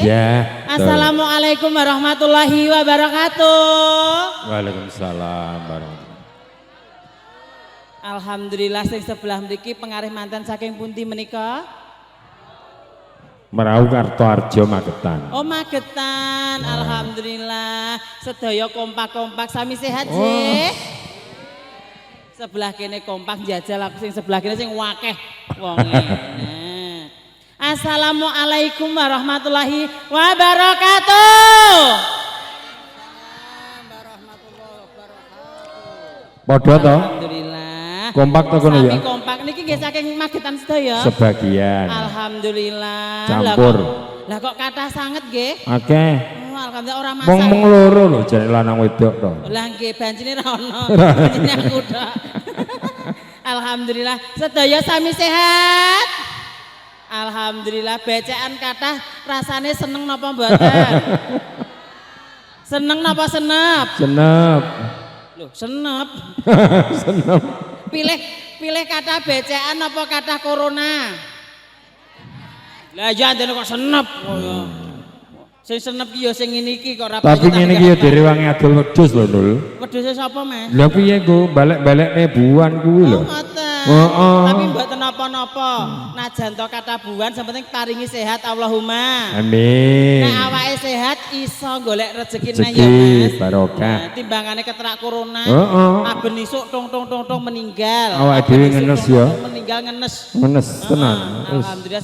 Ya. Assalamualaikum warahmatullahi wabarakatuh. Waalaikumsalam warahmatullahi. Alhamdulillah sing sebelah mriki pengarih manten saking pundi menika? Merau Kartoarjo Magetan. Oh Magetan, alhamdulillah. Sedaya kompak-kompak sami sehat nggih. Sebelah kene kompak njajal aku sing sebelah kene sing wakeh wonge. Assalamualaikum warahmatullahi wabarakatuh. Padha to? Alhamdulillah. Kompak to kono ya? Sami kompak niki nggih saking Magetan sedaya. Sebagian. Alhamdulillah. Campur. Lah kok kathah sanget nggih? Akeh. Oh, alhamdulillah ora masak. Mung loro lho jare lanang wedok to. Lah nggih bancine ra ono. Bancine aku tok. Alhamdulillah sedaya sami sehat. Alhamdulillah bacaan kathah rasane seneng napa mboten? Seneng napa senep? Senep. Loh, senep. Senep. Pilih kathah bacaan apa kathah corona? Lah ya ndene kok senep kaya. Sing senep ki ya sing ngene iki kok ora. Tapi ngene iki ya direwangi adol wedhus lho, Nul. Wedhuse sapa, Mas? Lah piye go balik-balikne buan kuwi lho. Tapi mboten napa-napa. Najan to kata buan sing penting paringi sehat Allahumma. Amin. Nek awake sehat iso golek rezeki nang ya Mas. Barokah. Nah, timbangane keterak corona. Aben isuk tong meninggal. Awake dhewe ngenes ya. Meninggal ngenes. Ngenes tenan. Alhamdulillah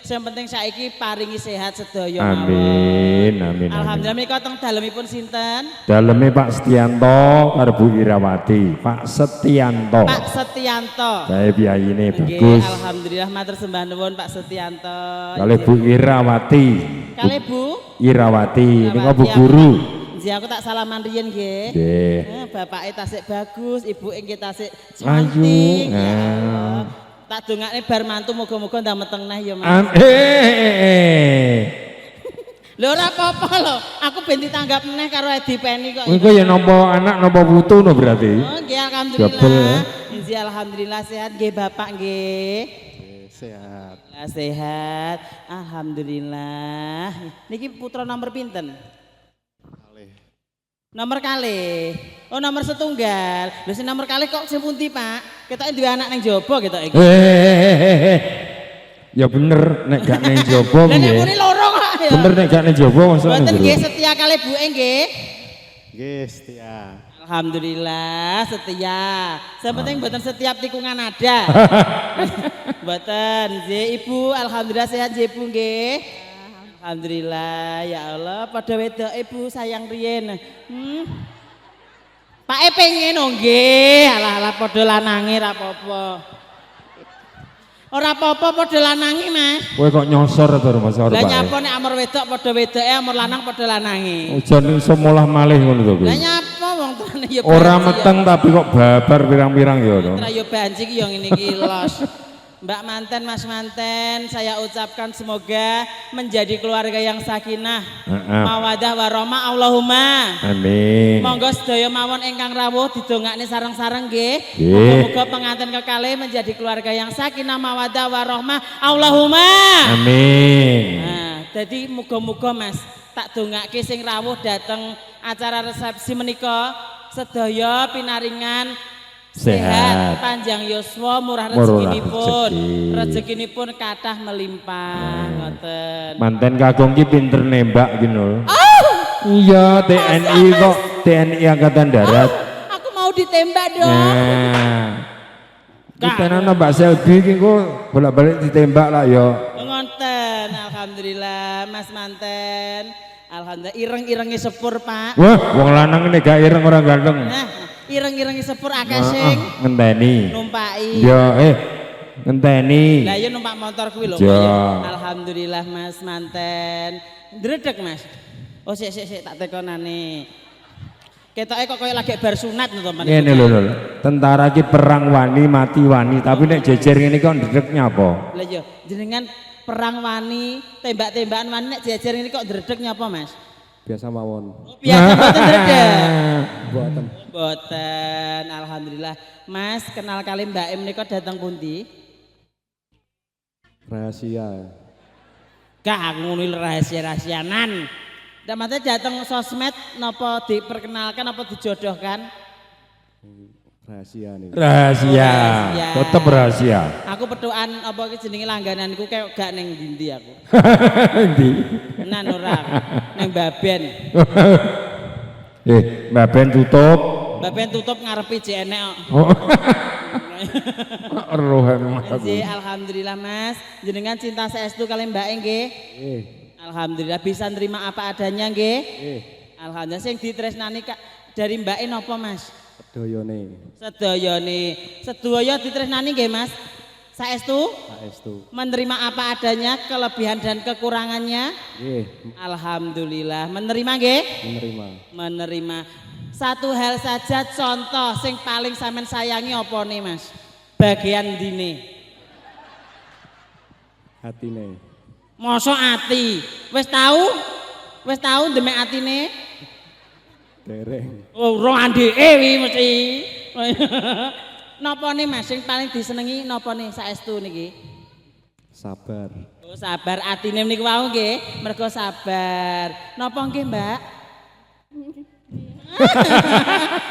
yang penting saiki paringi sehat sedaya. Amin, amin. Alhamdulillah menika teng dalemipun sinten? Daleme Pak Setianto karo Bu Irawati. Pak Setianto. Pak Setianto. Saya biayine bagus. Alhamdulillah matur sembah nuwun Pak Setianto. Kali Bu Irawati. Kali Bu Irawati. Niku Bu Guru. Nggih aku tak salaman riyen nggih. Nggih. Bapake tasik bagus, ibuke nggih tasik Ayu. cantik. Ya Allah. Tak dongakne bar mantu muga-muga ndameteng neh ya Mas. Lho ora apa-apa lho. Aku ben ditanggap meneh karo Edi Penny kok. Iku ya nampa anak nampa putu no berarti. Oh nggih alhamdulillah. Nggih alhamdulillah sehat nggih Bapak nggih. Sehat. Sehat. Alhamdulillah. Niki putra nomor pinten? Nomor kalih. Oh nomor setunggal. Lho sing nomor kalih kok sing pundi Pak? Ketoke duwe anak ning jaba ketok iki. Ya bener nek gak ning jaba piye. Lah nek muni loro kok ya. Bener nek gak ning jaba mosok. Mboten nggih setia kalih buke nggih. Nggih setia. Alhamdulillah setia. Yang penting mboten setiap tikungan ada. Mboten. Nggih Ibu alhamdulillah sehat nggih Ibu nggih. Alhamdulillah ya Allah pada wedok Ibu sayang riyen. Pak pengen nggih, alah padha lanange ra apa-apa. Ora apa-apa padha lanange Mas. Kowe kok nyosor to Mas Arep. Lah nyapa nek amor wedok padha wedoke, amor lanang padha lanange. Ujan iso molah malih ngono to kowe. Lah nyapa wong tuane ya ora meteng tapi kok babar pirang-pirang ya to. Ora ya banci ki ya ngene iki los. Mbak manten, Mas manten, saya ucapkan semoga menjadi keluarga yang sakinah, mawadah warahmah Allahumma. Amin. Monggo sedaya mawon ingkang rawuh didongakne sareng-sareng nggih. Muga-muga pengantin kekalih menjadi keluarga yang sakinah, mawadah warahmah Allahumma. Amin. Nah, jadi muga-muga Mas tak dongake sing rawuh dateng acara resepsi menika sedaya pinaringan sehat, panjang yuswa, murah rezekinipun kathah melimpah ngoten. Manten kakung ki pinter nembak ki Nul. Iya, TNI kok, TNI Angkatan Darat. Aku mau ditembak dong. Nah. Kita nana Mbak Selby ki kok bolak-balik ditembak lah ya. Ngoten, alhamdulillah Mas manten. Alhamdulillah ireng-irengi sepur Pak. Wah, wong lanang ini gak ireng orang ganteng. Nah, ireng-irengi sepur akeh sing ngenteni. Numpaki. Ya, ngenteni. Lah ya numpak motor kuwi lho. Ya. Alhamdulillah Mas manten. Ndredeg Mas. Oh sik tak tekonane. Ketoke kok koyo lagi bar sunat to teman. Ngene lho. Tentara ki perang wani mati wani, tapi nek jejer ngene kok ndredeg nyapa? Lah ya jenengan perang wani, tembak-tembakan wani nek jejer ngene kok ndredeg nyapa Mas? Biasa mawon. Biasa mboten ndredeg. Mboten. Mboten. Alhamdulillah. Mas kenal kali Mbak Em nika datang pundi? Rahasia. Gak aku ngono rahasia-rahasianan. Ndak mate dateng sosmed napa diperkenalkan apa dijodohkan? Rahasia nih. Rahasia. Rahasia. Tetep rahasia. Aku petukan apa ki jenenge langgananku kayak gak ning ndi aku. Ndi? Nan ora ning Baben. Mbak Ben tutup. Baben tutup ngarepi jek enek kok. Oh. Rohan aku. Nggih, alhamdulillah Mas. Jenengan cinta saestu kalian Mbak nggih. Eh, Alhamdulillah bisa nerima apa adanya nggih. eh, Alhamdulillah sing ditresnani Kak dari Mbak napa Mas? doyone. Sedaya ditresnani nggih Mas. Saestu Saestu. menerima apa adanya, kelebihan dan kekurangannya. Nggih, Alhamdulillah menerima nggih. menerima. Menerima. Satu hal saja contoh sing paling sampean sayangi apa nih Mas? Bagian dine. Hatine. Mosok ati. Wis tahu? Wis tahu demek atine? Dereng. Oh, ro andike wi mesti. Napa nih Mas sing paling disenengi napa nih saestu niki? Sabar. Oh, sabar atine niku wau nggih, mergo sabar. Napa nggih, Mbak?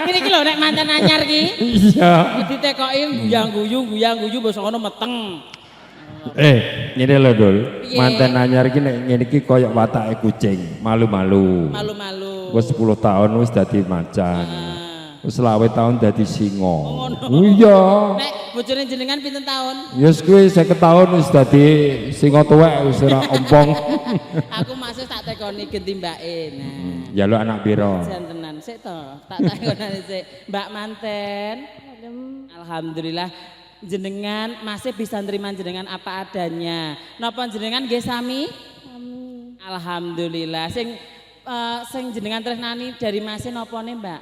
Ini iki lho nek manten anyar ki. Iya. Ditekoki guyang-guyu basa ngono meteng. Ngene lho Dul. Piye? Manten anyar iki nek ngene iki koyo watake kucing, malu-malu. Malu-malu. Wis 10 tahun wis dadi macan. Wis 20 tahun dadi singa. Oh, ngono. Oh iya. Nek bojone jenengan pinten tahun? Yes kuwi 50 tahun wis dadi singa tuwek wis ora ompong. Aku masih tak tekoni genti mbake. Nah, Ya lu anak piro? jantenan sik to. Tak tekonane sik. Mbak manten. Alhamdulillah jenengan masih bisa nerima jenengan apa adanya. Napa jenengan nggih sami? Amin. Alhamdulillah. Sing jenengan tresnani dari masih napa nih, Mbak?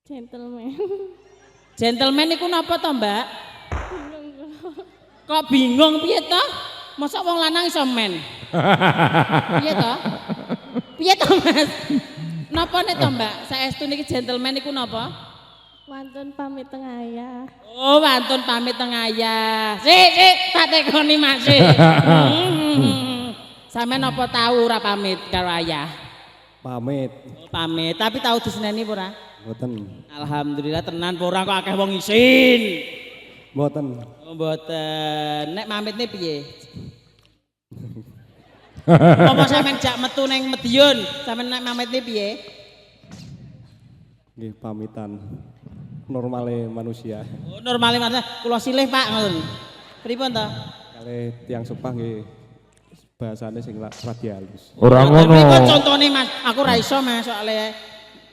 Gentleman. Gentleman niku napa to, Mbak? Kok bingung piye to? Masa wong lanang iso men? Piye to? Piye to, Mas? Napa nih to, Mbak? Saestu niki gentleman niku napa? Wantun pamit tengah ya. Oh, wantun pamit teng ayah. Sik, tak tekoni Mas. Sampeyan napa tahu ora pamit karo ayah? Pamit. Oh, pamit, tapi tahu diseneni apa ora? Mboten. Alhamdulillah tenan ora kok akeh wong isin. Mboten. Oh, mboten. Nek pamitne piye? Apa sampean jak metu ning Medion, sampean nek pamitne piye? Nggih, pamitan. Normale manusia. Oh, normale Mas, kula silih Pak ngoten. Pripun to? Kali tiang sepah nggih bahasane sing radi halus. Ora Pripun ngono. contone Mas? Aku ra iso Mas soalnya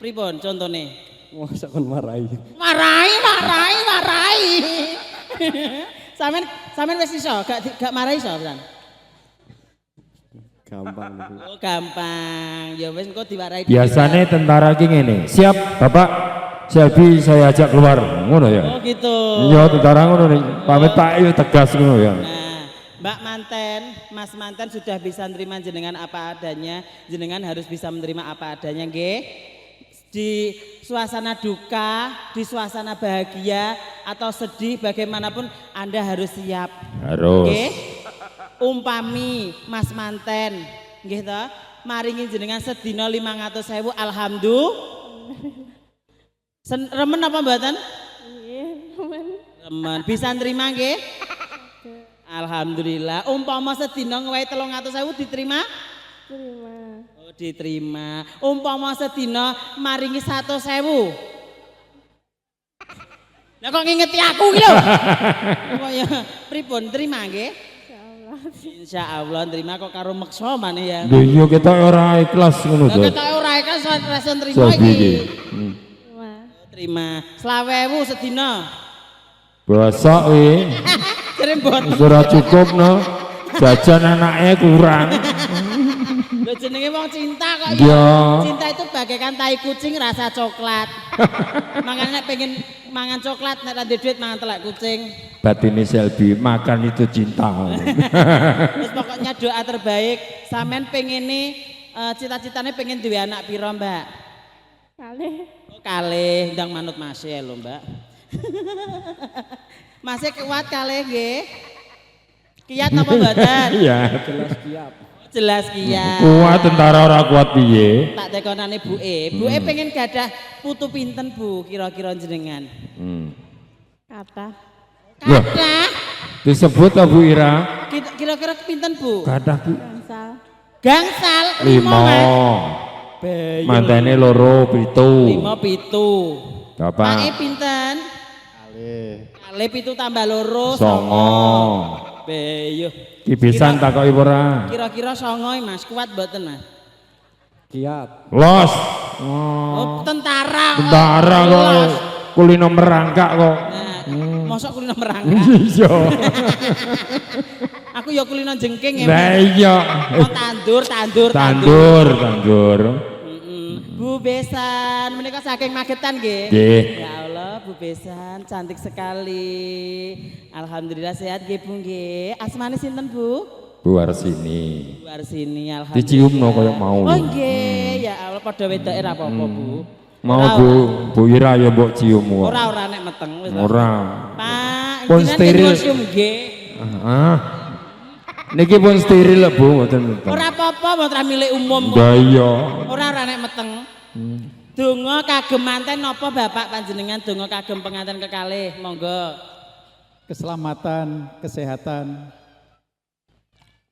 pripun contone? Masa kon marahi. Marai. Sampean wis iso, gak marai iso, Bang. Gampang niku. Oh, gampang. Ya wis engko diwarai. Biasane tentara ki ngene. Siap, Bapak. Selby saya ajak keluar. Ngono ya. Oh, gitu. Iya, tentara ngono nih. Pamit Pak yo tegas ngono ya. Nah, Mbak manten, Mas manten sudah bisa menerima jenengan apa adanya. Jenengan harus bisa menerima apa adanya, nggih. Di suasana duka, di suasana bahagia atau sedih bagaimanapun Anda harus siap. Harus. Nggih. Umpami Mas manten, nggih to, maringi jenengan sedina 500.000 alhamdulillah. Remen apa mboten? Iya, teman. Remen. Bisa nerima nggih? Alhamdulillah. Umpama sedina ngewehi 300.000 diterima? Terima. Oh, diterima. Umpama sedina maringi 100.000. Lah kok ngingeti aku ki lho. Kaya pripun terima nggih? Insyaallah. Insyaallah terima kok karo meksa maneh ya. Lho iya kita ora ikhlas ngono Lah to. ketoke ora ikhlas rasa terima Selby iki. iki. Terima. Terima. 20.000 sedina. Bosok kuwi. Jare mboten. Wis ora cukup no. Jajan anaknya kurang. Lho jenenge wong cinta kok Iya. ya. Cinta itu bagaikan tai kucing rasa coklat. Makanya nek pengen mangan coklat nek ra duwe duit mangan telek kucing. Batine Selby makan itu cinta. Terus pokoknya doa terbaik sampean pengene cita-citane pengen duwe anak pira, Mbak? Kali. Oh, kalih ndang manut Masih lho, Mbak. Masih kuat kalih nggih. Kiat apa mboten? Iya. Jelas kiat. Jelas kiat. Kuat tentara ora kuat piye? Tak tekonane buke. Buke pengen gadah putu pinten Bu kira-kira jenengan? Kata. Wah. Kathah. Disebut ta Bu Ira? Kira-kira pinten Bu? Kathah ki Gangsal. Gangsal 5 5. Mas. Mantene loro 7. 5 7. Bapak Pake pinten? Kali 7 tambah loro 9. Beyuh. Ki pisan takoki ora? Kira-kira 9 Mas, kuat mboten Mas? Kiat. Los. Oh, tentara. Tentara kok Los. kulino merangkak kok. Nah, mosok kulino merangkak. Iya. Aku ya kulino jengking ya. Lah Mas. iya. Oh, tandur. Tandur. Bu Besan, menika saking Magetan nggih. Nggih. Ya Allah, Bu Besan cantik sekali. Alhamdulillah sehat nggih Bu nggih. Asmane sinten Bu? Bu Arsini. Bu Arsini, alhamdulillah. Diciumno koyo mau. Oh nggih, ya Allah padha wedoke ra apa-apa Bu. Mau Bu Ira ya mbok cium kok. Ora nek meteng wis. Ora. Pak, Pun jenengan steril. museum nggih. Niki pun steril lho Bu, mboten. Ora apa-apa, mboten milik umum. Lah iya. Ora nek meteng. Donga kagem manten napa Bapak panjenengan donga kagem pengantin kekalih, monggo. Keselamatan, kesehatan,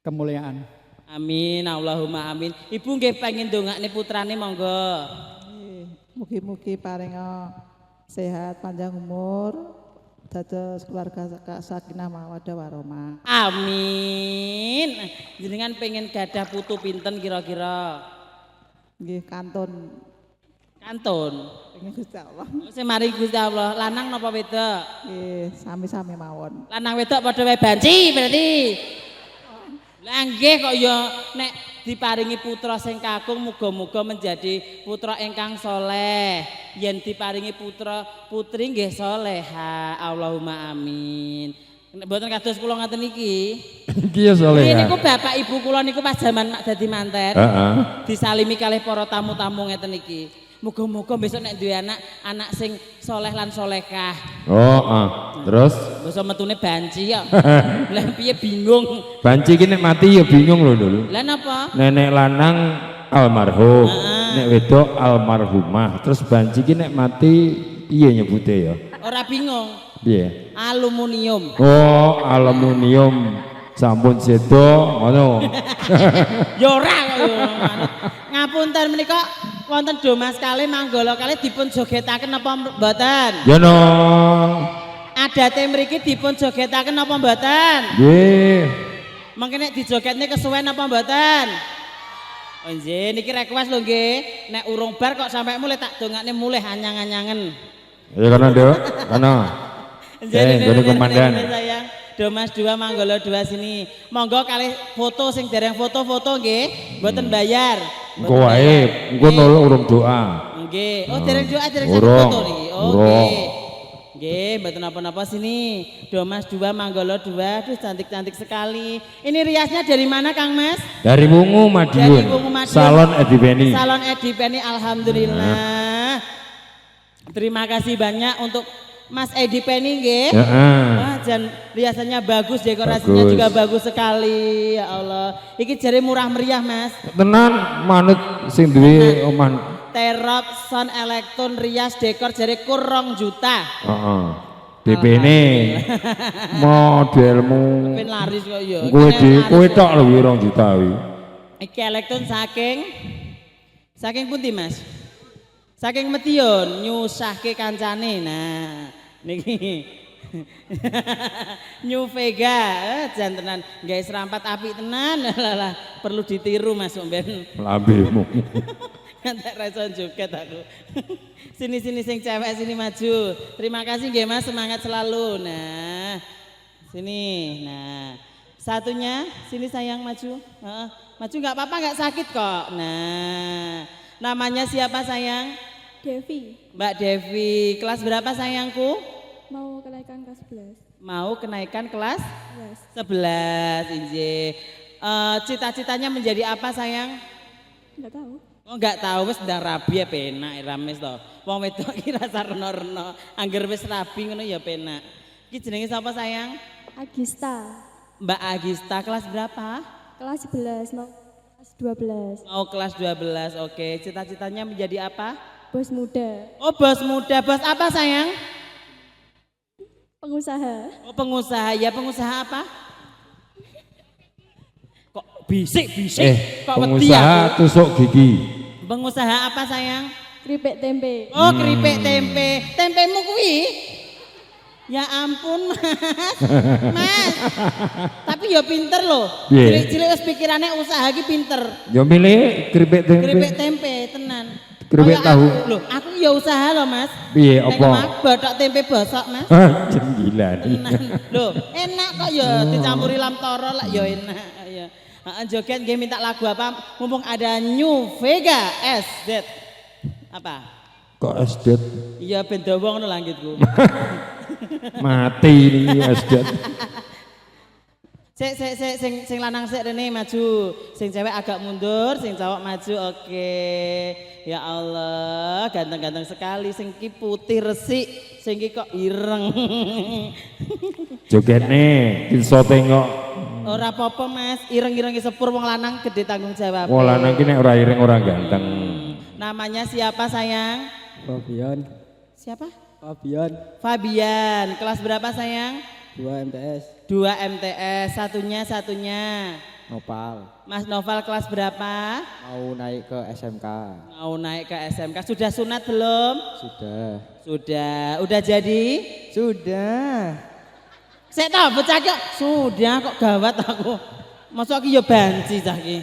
kemuliaan. Amin, Allahumma amin. Ibu nggih pengen dongakne putrane monggo. Mugi-mugi paringa sehat panjang umur dados keluarga sakinah mawaddah warahmah. Amin. Jenengan pengen gadah putu pinten kira-kira? Nggih kantun Kantun. pengen Gusti Allah. Sing mari Gusti Allah, lanang napa wedok? Nggih sami-sami mawon. Lanang wedok padha wae banci berarti. Lah nggih kok ya nek diparingi putra sing kakung muga-muga menjadi putra ingkang soleh. Yen diparingi putra putri nggih soleha. Allahumma amin. Nek mboten kados kula ngaten iki. Iki ya soleh. Ini niku bapak ibu kula niku pas jaman dadi manten. Heeh. Disalimi kalih para tamu-tamu ngeten iki. Muga-muga besok nek duwe anak sing soleh lan solehah. Oh, terus Basa metune banci ya. Lah piye bingung. banci ki nek mati ya bingung lho Dul. Lah napa? Nenek lanang almarhum, nek wedok almarhumah. Terus banci ki nek mati piye nyebute ya? Ora bingung. Piye? Aluminium. Oh, aluminium sampun sedo ngono. Ya ora kok ya. Ngapunten menika wonten Domas kalih Manggala kalih dipun jogetaken napa mboten? Ya no. Adate mriki dipun jogetaken napa mboten? Nggih. Mengke nek dijogetne kesuwen napa mboten? Oh nggih, niki request lho nggih. Nek urung bar kok sampe mulai tak dongakne mulih anyang-anyangen. Ya kana, Dok. Kana. Gone komandan. Sayang. Domas 2 Manggala 2 sini. Monggo kalih foto sing dereng foto-foto nggih, mboten bayar. Engko wae, engko nol urung doa. Nggih. Oh, dereng doa dereng Urung. foto niki. Oh, Urung. nggih. Nggih, mboten napa-napa sini. Domas 2 Manggala 2. Aduh cantik-cantik sekali. Ini riasnya dari mana Kang Mas? Dari Wungu Dari Madiun. Wungu Madiun. Salon Edipeni. Salon Edipeni, alhamdulillah. Terima kasih banyak untuk Mas Edipeni nggih. Heeh. Wah, jan riasannya bagus, dekorasinya Bagus. juga bagus sekali. Ya Allah. Iki jare murah meriah, Mas. Tenan manut sing duwe omah. Terop Sound Elektron rias dekor jare kurang juta. Heeh. DP-ne modelmu. Ben laris kok ya. Kowe tok lho 2 juta kuwi. Iki elektron saking pundi Mas? Saking Madiun nyusahke kancane. Nah, niki New Vega, jan tenan gawe serampat apik tenan. Lah perlu ditiru Mas ben. Lambemu. Ngantek reso joget aku. Sini sing cewek sini maju. Terima kasih nggih Mas, semangat selalu. Nah. Sini. Nah. Satunya sini sayang maju. Heeh. Maju nggak apa-apa, nggak sakit kok. Nah. Namanya siapa sayang? Devi. Mbak Devi. Kelas berapa sayangku? Mau kenaikan kelas 11. Mau kenaikan kelas Yes. 11. Inje. Cita-citanya menjadi apa sayang? Enggak tahu. Oh enggak tahu wis ndang rabi ya penak rames to. Wong wedok iki rasa reno-reno, angger wis rabi ngono ya penak. Iki jenenge sapa sayang? Agista. Mbak Agista kelas berapa? Kelas 11, mau kelas 12. Oh kelas 12, oke. Cita-citanya menjadi apa? Bos muda, Oh bos muda, bos apa sayang? pengusaha. Oh pengusaha, ya pengusaha apa? Kok bisik-bisik? Kok wedi pengusaha aku? tusuk gigi. Pengusaha apa sayang? Keripik tempe. Oh keripik tempe, tempemu kuwi? Ya ampun mas, mas. Tapi ya pinter loh. Piye? Cilik-cilik wis pikirane usaha ki pinter. Yo milih keripik Keripik tempe. tempe tenan. Keripik Kaya tahu. aku, loh, aku ya usaha loh mas. Piye Nek apa? mak bathok tempe bosok mas. Jenggilan. Tenan. Loh, enak kok ya dicampuri lam toro lah ya enak ya. Joget nggih minta lagu apa? Mumpung ada New Vega SZ. Apa? Kok esdet Iya ben dawa ngono langitku. mati ini esdet. Sing lanang sik rene maju, sing cewek agak mundur, sing cowok maju. Oke. Ya Allah, ganteng-ganteng sekali sing ki putih resik, sing ki kok ireng. Jogetne iso tengok. Ora apa-apa Mas, ireng-ireng sepur wong lanang gede tanggung jawab. Wong lanang ki nek ora ireng ora ganteng. Namanya siapa sayang? Fabian, Siapa? Fabian, Fabian. Kelas berapa sayang? 2 MTS, 2 MTS. Satunya. Nopal, Mas Noval kelas berapa? mau naik ke SMK, Mau naik ke SMK. Sudah sunat belum? sudah, Sudah. Udah jadi? sudah. Saya tahu bocah kok sudah kok gawat aku. Masuk aku ya banci cah ki.